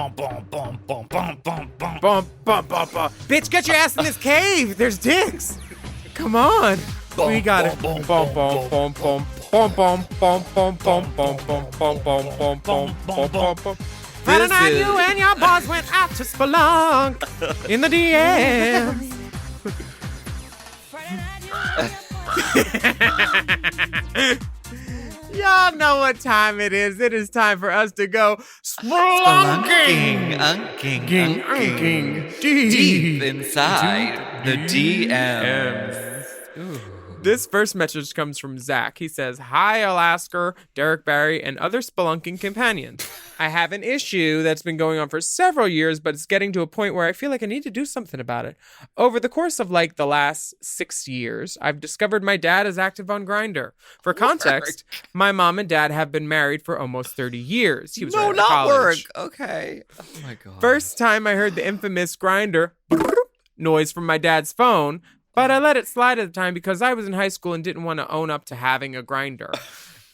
Bitch, get your ass in this cave. There's dicks. Come on. We got it. Friday night, you and your boys went out to spelunk in the DMs. Y'all know what time it is. It is time for us to go spelunking. Deep inside the DMs. This first message comes from Zach. He says, "Hi, Alaska, Derek Barry, and other spelunking companions. I have an issue that's been going on for several years, but it's getting to a point where I feel like I need to do something about it. Over the course of like the last 6 years, I've discovered my dad is active on Grindr. For context, my mom and dad have been married for almost 30 years. He was right out of college. Okay. Oh my God. First time I heard the infamous Grindr noise from my dad's phone, but I let it slide at the time because I was in high school and didn't want to own up to having a Grindr.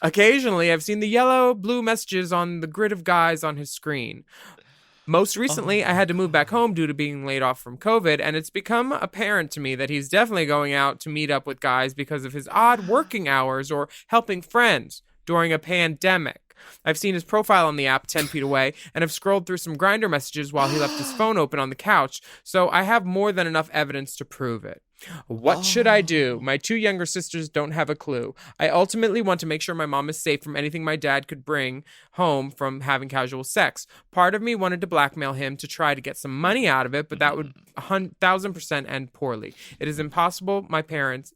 Occasionally, I've seen the yellow, blue messages on the grid of guys on his screen. Most recently, I had to move back home due to being laid off from COVID, and it's become apparent to me that he's definitely going out to meet up with guys because of his odd working hours or helping friends during a pandemic. I've seen his profile on the app 10 feet away, and have scrolled through some Grindr messages while he left his phone open on the couch, so I have more than enough evidence to prove it. What should I do? My 2 younger sisters don't have a clue. I ultimately want to make sure my mom is safe from anything my dad could bring home from having casual sex. Part of me wanted to blackmail him to try to get some money out of it, but that would 1,000% end poorly. It is possible my parents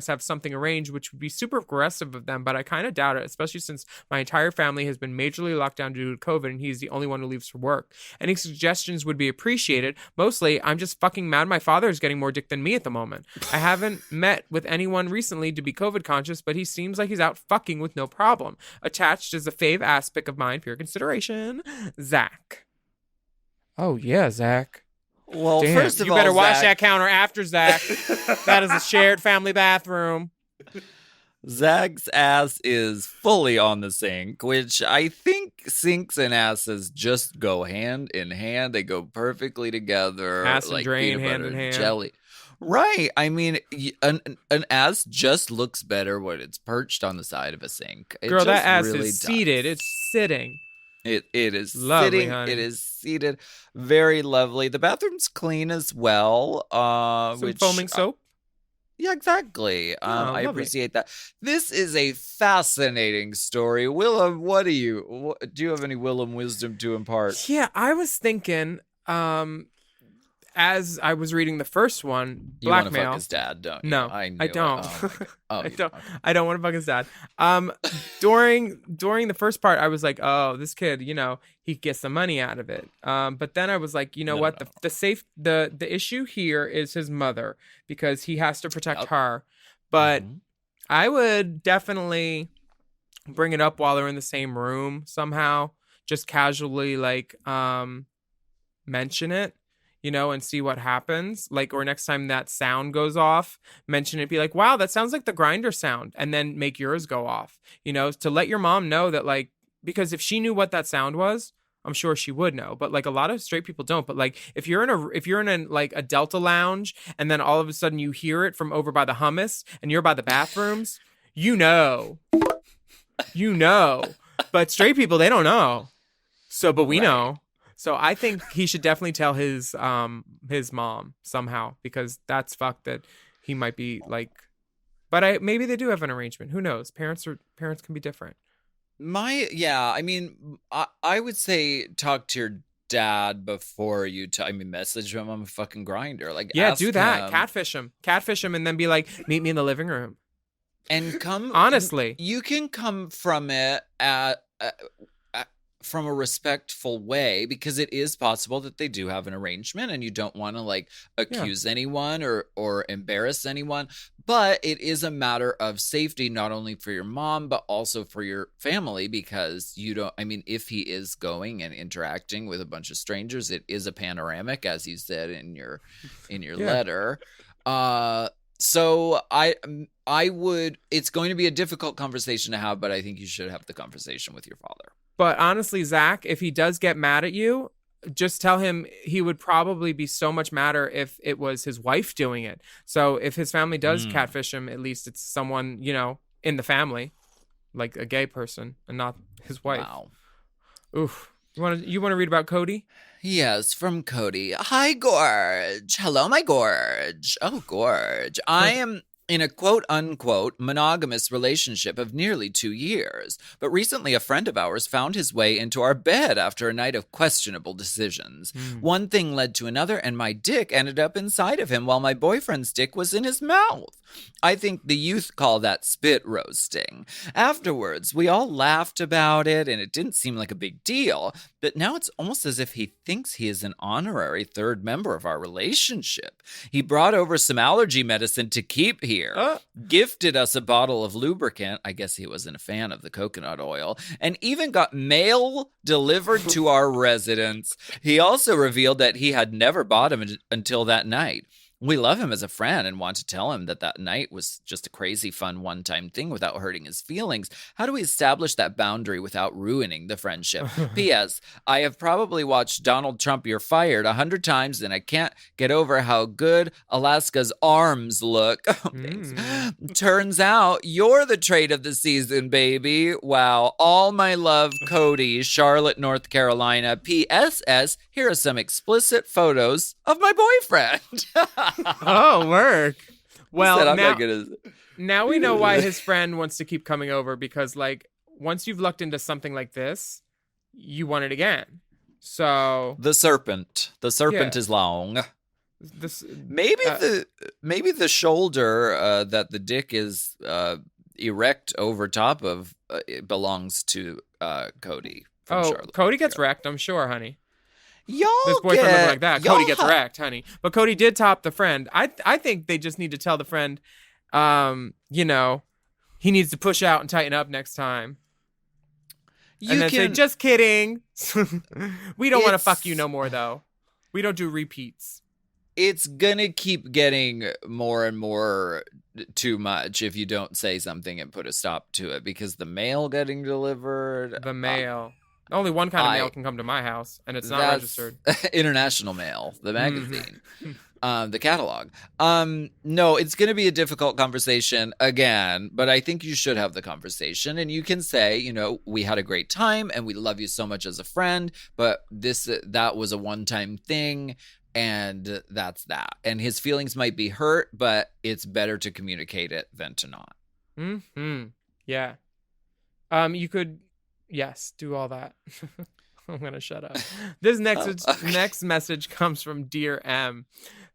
have something arranged, which would be super aggressive of them, but I kind of doubt it, especially since my entire family has been majorly locked down due to COVID and he's the only one who leaves for work. Any suggestions would be appreciated. Mostly, I'm just fucking mad my father is getting more dick than me at the moment. I haven't met with anyone recently to be COVID conscious, but he seems like he's out fucking with no problem. Attached is a fave aspect of mine for your consideration. Zach. Oh yeah, Zach. Well, Damn, first of all, you better wash Zach, that counter after Zach. That is a shared family bathroom. Zach's ass is fully on the sink, which I think sinks and asses just go hand in hand. They go perfectly together. Ass and like drain, peanut hand butter in and hand. jelly. Right. I mean, an ass just looks better when it's perched on the side of a sink. It Girl, that just ass really is does. seated. It's sitting. It is Lovely, sitting. honey. It is seated. Very lovely. The bathroom's clean as well. Some foaming soap. Yeah, exactly. I lovely. appreciate that. This is a fascinating story. Willam, what do you have any Willam wisdom to impart? Yeah, I was thinking, as I was reading the first one, You want to blackmail. fuck his dad, don't you? No, I I knew don't. It. Oh, I don't. I don't want to fuck his dad. During the first part, I was like, oh, this kid, he gets some money out of it. But then I was like, you know what? The issue here is his mother, because he has to protect her. But I would definitely bring it up while they're in the same room somehow, just casually mention it. And see what happens. Or next time that sound goes off, mention it, be like, wow, that sounds like the grinder sound. And then make yours go off, to let your mom know that, because if she knew what that sound was, I'm sure she would know. But a lot of straight people don't. But if you're in a Delta lounge and then all of a sudden you hear it from over by the hummus and you're by the bathrooms, But straight people, they don't know. But we know. So I think he should definitely tell his mom somehow, because that's fucked that he might be but maybe they do have an arrangement. Who knows? Parents can be different. I mean, I would say talk to your dad before you message him on a fucking grinder. Yeah, do that. Catfish him and then be like, meet me in the living room. And come honestly. You can come from it from a respectful way, because it is possible that they do have an arrangement and you don't want to accuse anyone or embarrass anyone, but it is a matter of safety, not only for your mom but also for your family, because if he is going and interacting with a bunch of strangers, it is a panoramic, as you said in your letter. So I would, it's going to be a difficult conversation to have, but I think you should have the conversation with your father. But honestly, Zach, if he does get mad at you, just tell him he would probably be so much madder if it was his wife doing it. So if his family does catfish him, at least it's someone, in the family, like a gay person, and not his wife. Wow. Oof. You want to read about Cody? Yes, from Cody. Hi, Gorge. Hello, my Gorge. Oh, Gorge. I am in a quote-unquote monogamous relationship of nearly 2 years, but recently a friend of ours found his way into our bed after a night of questionable decisions. One thing led to another, and my dick ended up inside of him while my boyfriend's dick was in his mouth. I think the youth call that spit roasting. Afterwards, we all laughed about it, and it didn't seem like a big deal, but now it's almost as if he thinks he is an honorary third member of our relationship. He brought over some allergy medicine to keep here, gifted us a bottle of lubricant, I guess he wasn't a fan of the coconut oil, and even got mail delivered to our residence. He also revealed that he had never bought him until that night. We love him as a friend and want to tell him that night was just a crazy fun one-time thing without hurting his feelings. How do we establish that boundary without ruining the friendship? P.S. I have probably watched Donald Trump You're Fired 100 times and I can't get over how good Alaska's arms look. Turns out you're the trait of the season, baby. Wow. All my love, Cody, Charlotte, North Carolina. P.S.S. Here are some explicit photos of my boyfriend. Oh, work. Well, now, now we know why his friend wants to keep coming over, because once you've lucked into something like this, you want it again. So the serpent is long. Maybe the shoulder that the dick is erect over top of belongs to Cody. Cody gets wrecked, I'm sure, honey. This boyfriend look like that. Cody gets wrecked, honey. But Cody did top the friend. I think they just need to tell the friend, he needs to push out and tighten up next time. Say, just kidding. We don't want to fuck you no more, though. We don't do repeats. It's gonna keep getting more and more too much if you don't say something and put a stop to it, because the mail getting delivered. The mail. Only one kind of mail can come to my house, and it's not registered. International mail, the magazine, the catalog. No, it's going to be a difficult conversation again, but I think you should have the conversation, and you can say, you know, we had a great time and we love you so much as a friend, but that was a one-time thing. And that's that. And his feelings might be hurt, but it's better to communicate it than to not. Yeah. You could, yes, do all that. I'm going to shut up. This next message comes from Dear M.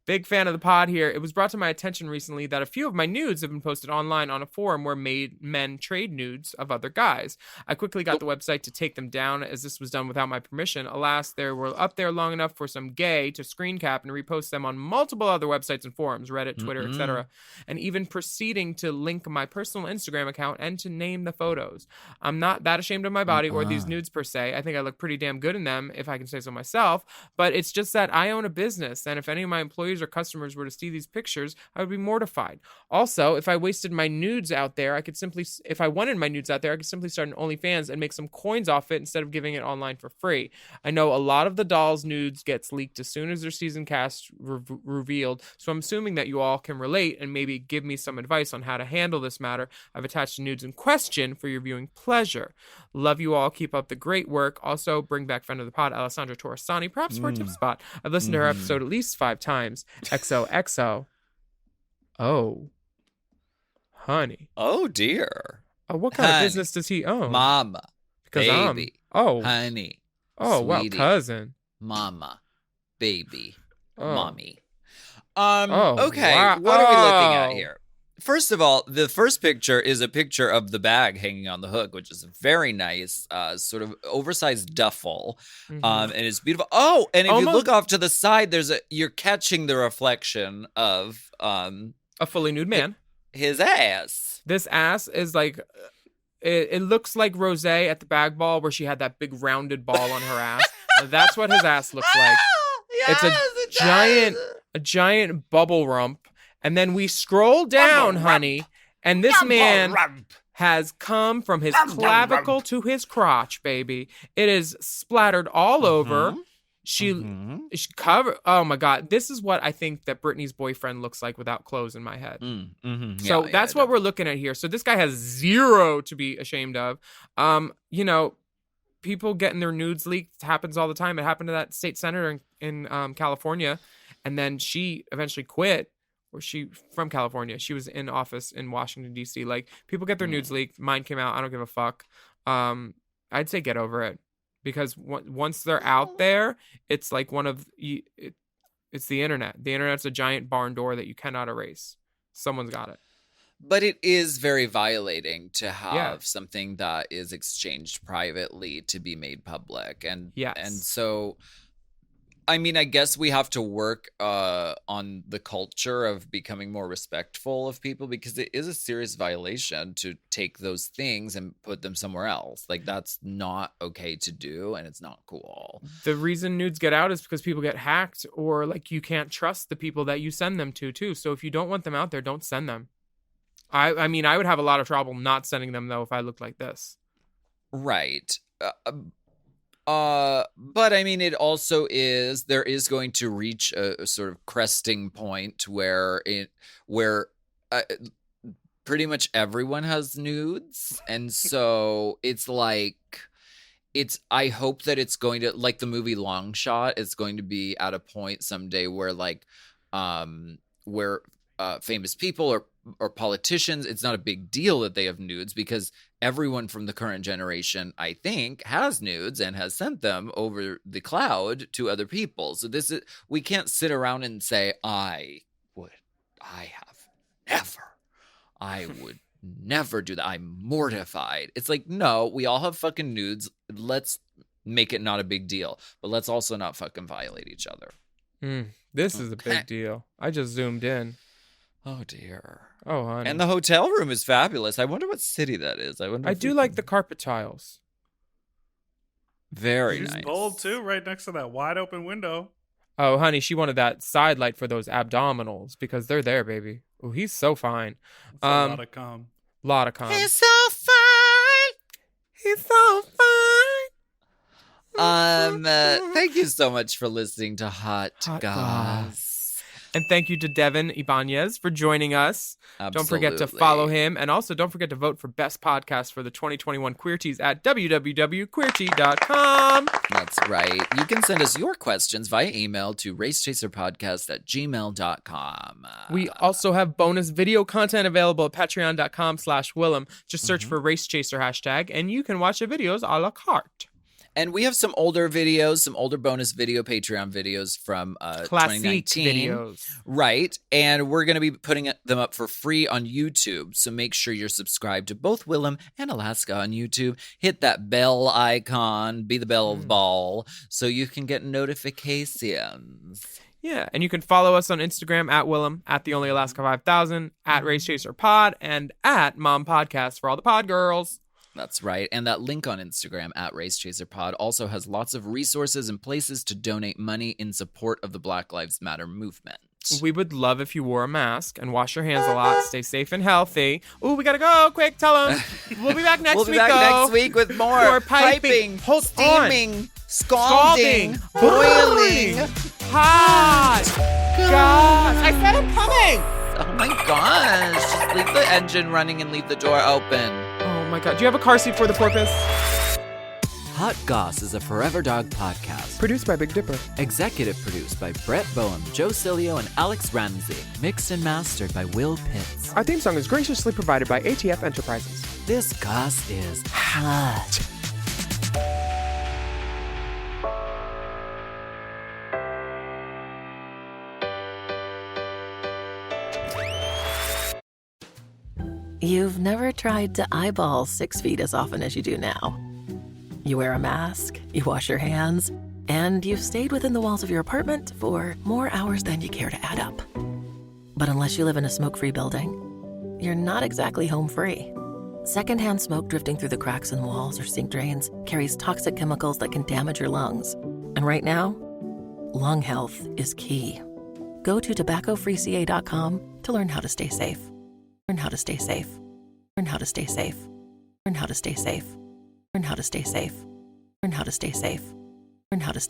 Big fan of the pod here. It was brought to my attention recently that a few of my nudes have been posted online on a forum where men trade nudes of other guys. I quickly got the website to take them down, as this was done without my permission. Alas, they were up there long enough for some gay to screen cap and repost them on multiple other websites and forums, Reddit, Twitter, etc., and even proceeding to link my personal Instagram account and to name the photos. I'm not that ashamed of my body or these nudes per se. I think I look pretty damn good in them, if I can say so myself, but it's just that I own a business, and if any of my employees or customers were to see these pictures, I would be mortified. Also, if I wasted my nudes out there, if I wanted my nudes out there, I could simply start an OnlyFans and make some coins off it instead of giving it online for free. I know a lot of the dolls' nudes gets leaked as soon as their season cast revealed, so I'm assuming that you all can relate and maybe give me some advice on how to handle this matter. I've attached the nudes in question for your viewing pleasure. Love you all. Keep up the great work. Also, bring back friend of the pod, Alessandra Torresani. Props for a tip spot. I've listened to her episode at least 5 times. XOXO. Oh, honey. Oh, dear. What kind of business does he own? Mama. Because baby. Oh. Honey. Oh, sweetie, wow, cousin. Mama. Baby. Oh. Mommy. Oh, okay. wow. What are we looking at here? First of all, the first picture is a picture of the bag hanging on the hook, which is very nice, sort of oversized duffel, and it's beautiful. Oh, and if you look off to the side, you're catching the reflection of a fully nude man. His ass. This ass is like, it looks like Rosé at the bag ball where she had that big rounded ball on her ass. That's what his ass looks like. Yes, it's a giant bubble rump. And then we scroll down, honey, and this man has come from his clavicle to his crotch, baby. It is splattered all over. She covered. Oh my God, this is what I think that Britney's boyfriend looks like without clothes in my head. So that's what we're looking at here. So this guy has zero to be ashamed of. You know, people getting their nudes leaked happens all the time. It happened to that state senator in California, and then she eventually quit. Or she from California. She was in office in Washington, D.C. Like, people get their nudes leaked. Mine came out. I don't give a fuck. I'd say get over it. Because once they're out there, it's like it's the internet. The internet's a giant barn door that you cannot erase. Someone's got it. But it is very violating to have something that is exchanged privately to be made public. And so... I mean, I guess we have to work on the culture of becoming more respectful of people, because it is a serious violation to take those things and put them somewhere else. Like, that's not okay to do, and it's not cool. The reason nudes get out is because people get hacked, or like you can't trust the people that you send them to too. So if you don't want them out there, don't send them. I mean, I would have a lot of trouble not sending them though if I looked like this. Right. But I mean, it also there is going to reach a sort of cresting point where pretty much everyone has nudes. And so it's like, I hope that it's going to, like the movie Long Shot, it's going to be at a point someday where famous people or politicians, it's not a big deal that they have nudes, because everyone from the current generation, I think, has nudes and has sent them over the cloud to other people. So we can't sit around and say, I would never do that. I'm mortified. It's like, no, we all have fucking nudes. Let's make it not a big deal, but let's also not fucking violate each other. This is a big deal. I just zoomed in. Oh dear. Oh, honey. And the hotel room is fabulous. I wonder what city that is. I do like the carpet tiles. Very She's nice. bold too, right next to that wide open window. Oh, honey, she wanted that side light for those abdominals because they're there, baby. Oh, he's so fine. That's a lot of cum. Lot of cum. He's so fine. He's so fine. Thank you so much for listening to Hot Goss. And thank you to Devin Ibañez for joining us. Absolutely. Don't forget to follow him. And also don't forget to vote for Best Podcast for the 2021 Queerties at www.queerty.com. That's right. You can send us your questions via email to racechaserpodcast@gmail.com. We also have bonus video content available at patreon.com/Willam. Just search for Race Chaser hashtag, and you can watch the videos a la carte. And we have some older videos, some older bonus video Patreon videos from Classic 2019. videos. Right. And we're going to be putting them up for free on YouTube. So make sure you're subscribed to both Willam and Alaska on YouTube. Hit that bell icon, be the bell of the ball, so you can get notifications. Yeah, and you can follow us on Instagram at Willam, at The Only Alaska 5000, at Race Chaser Pod, and at Mom Podcast for all the pod girls. That's right. And that link on Instagram at RaceChaserPod also has lots of resources and places to donate money in support of the Black Lives Matter movement. We would love if you wore a mask and wash your hands a lot. Stay safe and healthy. Ooh, we gotta go. Quick, tell them. We'll be back next week, We'll be back next week with more piping, steaming, scalding, boiling, hot. God, I said I'm coming. Oh my gosh. Just leave the engine running and leave the door open. Oh my God. Do you have a car seat for the porpoise? Hot Goss is a Forever Dog podcast. Produced by Big Dipper. Executive produced by Brett Boehm, Joe Cilio, and Alex Ramsey. Mixed and mastered by Will Pitts. Our theme song is graciously provided by ATF Enterprises. This Goss is hot. You've never tried to eyeball 6 feet as often as you do now. You wear a mask, you wash your hands, and you've stayed within the walls of your apartment for more hours than you care to add up. But unless you live in a smoke-free building, you're not exactly home free. Secondhand smoke drifting through the cracks in walls or sink drains carries toxic chemicals that can damage your lungs. And right now, lung health is key. Go to tobaccofreeca.com to learn how to stay safe. Learn how to stay safe. Learn how to stay safe. Learn how to stay safe. Learn how to stay safe. Learn how to stay safe. Learn how to